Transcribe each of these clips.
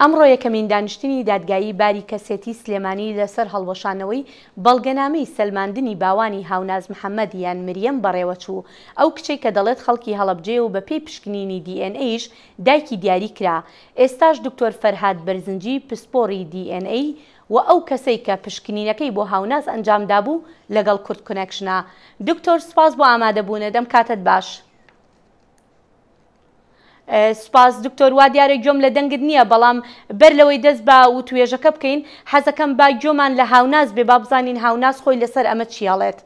ئەمڕۆ یەکەمین دانیشتنی دادگایی باری کەسێتی سلێمانی لەسەر هەڵوەشانەوەی بەڵگەنامەی سەلماندنی باوانی هاوناز محەممەد یان مریەم بەڕێوەچوو، ئەو کچەی کە دەڵێت خەڵکی هەڵەبجێ و بە پێی پشکنینی DNA ش دایکی دیاری کرا. ئێستاش دکتۆر فەرهاد بەرزنجی پسپۆڕی DNA و ئەو کەسەی کە پشکنینەکەی بۆ هاوناز ئەنجامدا بوو لەگەڵ کورد کۆنێکشنە. دکتۆر سپاس بۆ ئامادەبوونە، دەم کاتت باش. سپاس دکتۆر، وا دیارە گوێم لە دەنگت نییە، بەڵام بەر لەوەی دەست بە و توێژەکە بکەین حەزەکەم با گوێمان لە هاوناز بێ، با بزانین هاوناز خۆی لەسەر ئەمە چیاڵێت.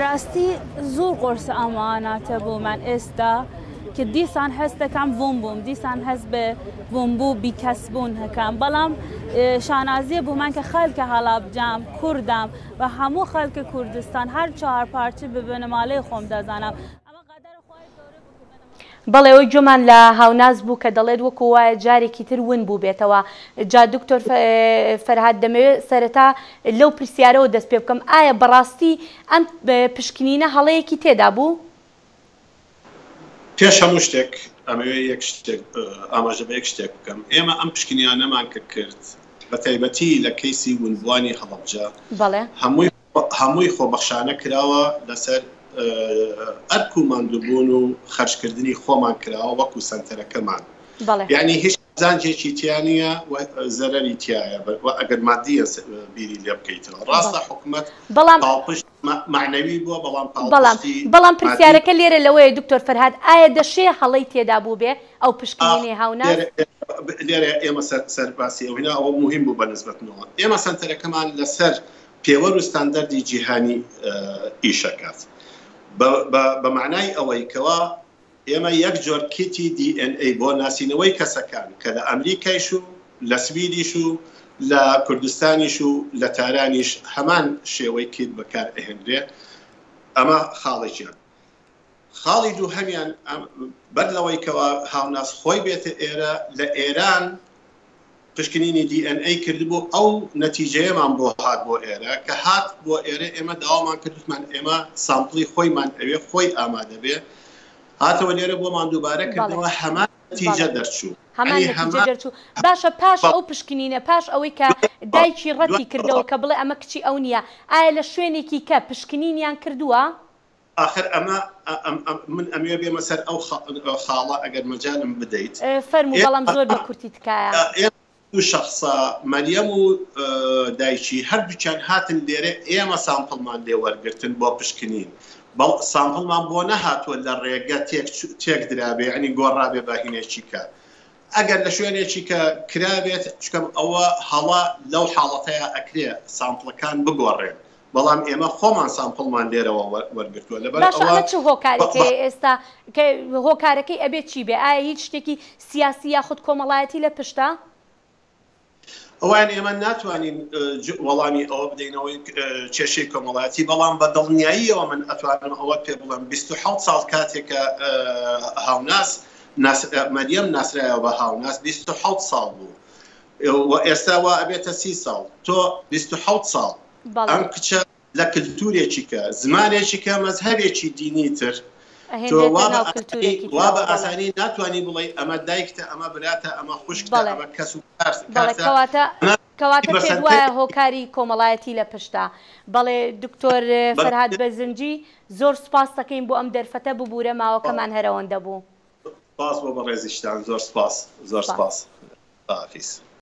ڕاستی زۆر قۆرسە ئەماناتە بۆمان ئێستا کە دیسان هەست دەکەم بۆم بووم، دیسان هەست بە بۆمبوو بیکەسبوون هەکەم، بەڵام شانازیە بوومان کە خەڵکە هەڵابجام کوردام و هەموو خەڵکە کوردستان هەر چهار پارچە ببنە ماڵەی خۆم دەزانم. بەڵێ ئەوەی گوێمان لە هاوناز بوو کە دەڵێت وەکو وایە جارێکی تر ون بوو بێتەوە. جا دکتۆر فەرهاد دەمەوێت سەرەتا لەو پرسیارەوە دەست پێ بکەم، ئایا بەڕاستی ئەم پشکنینە هەڵەیەکی تێدا بوو؟ پێش هەموو شتێک ئەمەوێت یەک شتێک ئاماژە بە یەک شتێک بکەم. ئێمە ئەم پشکنیانەمان کە کرد بە تایبەتی لە کەیسی ونبوانی هەڵەبجە هەمووی خۆبەخشانە کراوە لەسەر ئەرک و ماندووبوون و خەرجکردنی خۆمان کراوە وەکو سنتەرەکەمان. یعنی هیچ زانجێکی تیانە زەرەری تایە ئەگەر مادیە بیری لێ بکەیتەوە. ڕاستە حکوومەت پاڵپشت معنەوی بووە، بەڵام پرسیارەکە لێرە لەوەیە دکتۆر فەرهاد، ئایا دەشێ هەڵەی تێدا بوو بێ ئەو پشکنینەی هاوناز؟ لێرە ئێمە سەرباسی ئەوینا ئەوە مهم بوو بەنسبەتنەوە. ئێمە سنتەرەکەمان لەسەر پێوەر و ستاندەردی جیهانی ئیشەکات. بە معنای ئەوەی کەوا ئێمە یەک جۆر کیتی DNA بۆ ناسینەوەی کەسەکان کە لە ئەمریکایش و لە سویدیش و لە کوردستانیش و لە تارانیش هەمان شێوەی کیت بەکار ئەهێنرێ. ئەمە خاڵێکیان. خاڵی دوو هەمیان بەر لەوەی کەوا هاوناز خۆی بێتە ئێرە لە ئێران پشکنینی DNA کردبوو، ئەو نەتیجەیەمان بۆ هات بۆ ئێرە کە هات بۆ ئێرە ئێمە داوامان کردمان ئێمە سامپڵی خۆیمان ئەوێ خۆی ئامادە بێ، هاتەوە لێرە بۆمان دووبارە کردەوە هەمان نەتیجە دەرچوو. باشە پاش ئەو پشکنینە، پاش ئەوەی کە دایکی ڕەتی کردەوە کە بڵێ ئەمە کچی ئەو نییە، ئایا لە شوێنێکی کە پشکنینیان کردووە؟ آخر من ئەمێ بێمە سەر ئەو خاڵە ئەگەر مەجالم بدەیت. فەرموو، بەڵام زۆر بە کورتی تکایە. دوو شخصە مەریەم و دایکی هەردووچیان هاتن لێرە، ئێمە سامپڵمان لێ وەرگرتن بۆ پشکنین. سامپڵمان بۆ نەهاتووە لە ڕێگە تێک درابێ، ینی گۆڕابێ باهینێکی کە ئەگەر لە شوێنێکی کە کرابێت چکەم ئەوە هەڵا لەو حاڵەتەیە ئەکرێ سامپڵەکان بگۆڕێن، بەڵام ئێمە خۆمان سامپڵمان لێرەوە وەرگرتووە. لەبەر چ هۆکارەکەی ئێستا هۆکارەکەی ئەبێت چی بێ؟ ئایا هیچ شتێکی سیاسی یاخود کۆمەڵایەتی لە پشتە؟ ئەوان ئێمە ناتوانین وەڵامی ئەوە بدەینەوەی کێشەی کۆمەڵایەتی، بەڵام بە دڵنیاییەوە من ئەتوانم ئەوە پێ بڵێم 27 ساڵ کاتێکە هاوناس مەریەم ناسرایەوە بە هاوناس 27 ساڵ بوو و ئێستا وا ئەبێتە 30 ساڵ. تۆ 27 ساڵ ئەم کچە لە کلتورێکی کە زمانێکی کە مەزهەبێکی دینی تر وا بە ئاسانی ناتوانانی بڵێ ئەمە دایکتە، ئەمە براتە، ئەمە خوشکتە، ئەمە کەس و کەواتە پێت وایە هۆکاری کۆمەڵایەتی لە پشتە. بەڵێ دکتۆر فەرهاد بەرزنجی، زۆر سپاس دەکەین بۆ ئەم دەرفەتە ببوورە ماوەکەمان هەرەوەندە بوو. سپاس بۆ بەڕێزیشتان، زۆر سپاس، زۆر سپاس.